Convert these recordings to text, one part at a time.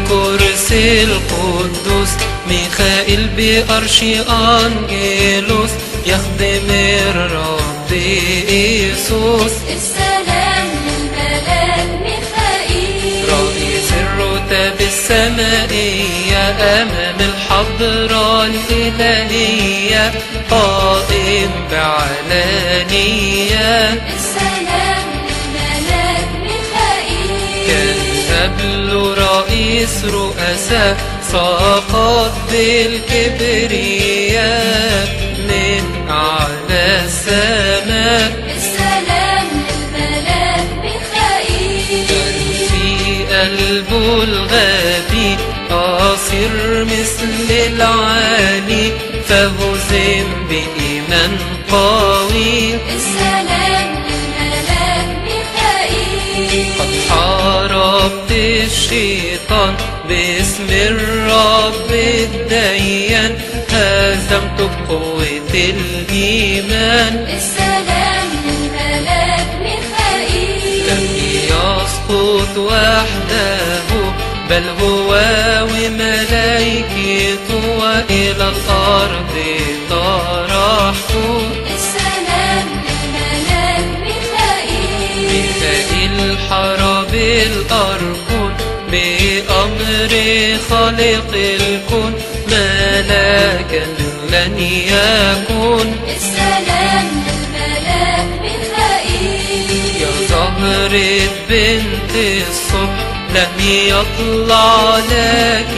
كرسي القدوس ميخائيل بأرشي أنجيلوس يخدم الرب يسوس. السلام للملاك ميخائيل رئيس الرتب السمائية أمام الحضرة الإلهية قائم بعلانية. السلام للملاك ميخائيل كان قبله رئيس رؤساء سقط بالكبرياء من أعلى السماء. السلام للملاك ميخائيل كان في قلبه الغبي قصير مثل العالي فهزم بإيمان قوي. السلام للملاك ميخائيل قد حاربت الشيطان باسم الرب الديان هزمت بقوة الإيمان. السلام للملاك ميخائيل لم يسقط وحده بل هو وملائكته وإلى الأرض طرحته. السلام للملاك ميخائيل ميخائيل حارب الأركون بأمر خالق الكون ملاكا لن يكون. السلام للملاك ميخائيل يا زهرة بنت الصبح لم يطلع لك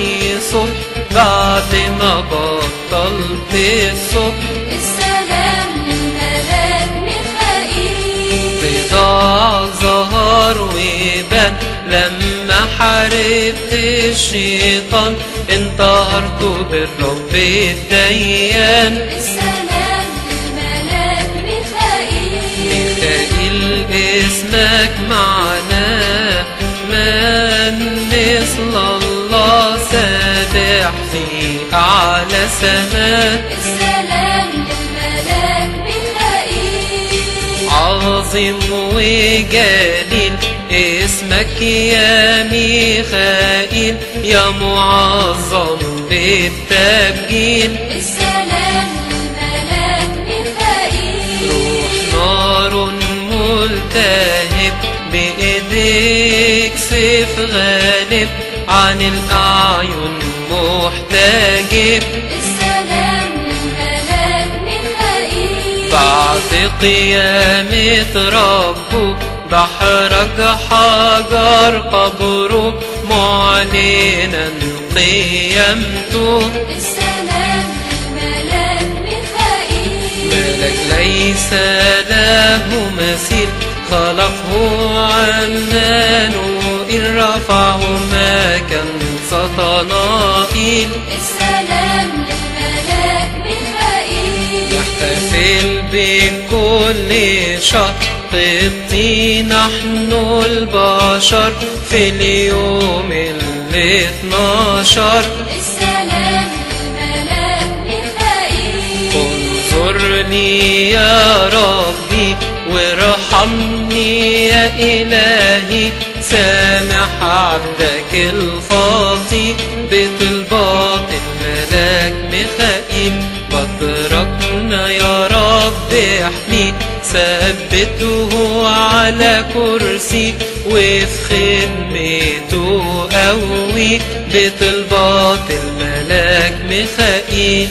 صبح بعد ما بطلت الصبح. السلام للملاك ميخائيل بضاع ظهر وبان لما حاربت الشيطان انتصرت بالرب الديان. السلام للملاك ميخائيل ميخائيل اسمك معناه من مثل الله سابح في أعلى سماء. السلام للملاك ميخائيل عظيم وجليل اسمك يا ميخائيل يا معظم بالتبجيل. السلام للملاك ميخائيل روح نار ملتهب بإيديك سيف غالب عن الأعين محتجب. السلام للملاك ميخائيل بعد قيامة ربه بحرك حجر قبره معلنا قيامته. السلام للملاك ميخائيل ملك ليس له مثيل خلقه عمانوئيل رفعه مكان سطنائيل. السلام للملاك ميخائيل نحتفل بكل شهر قبطي نحن البشر في اليوم 12. السلام للملاك ميخائيل انظر لي يا ربي وارحمني يا إلهي سامح عبدك الخاطي بطلبات الملاك ميخائيل. بطركنا يا رب احميه ثبته على كرسي وفي خدمته قوي بطلبات الملاك ميخائيل.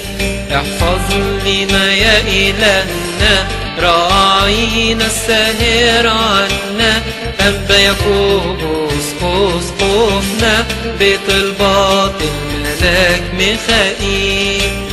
احفظ لنا يا إلهنا راعينا الساهر عنا أنبا يعقوبوس أسقفنا بطلبات الملاك ميخائيل.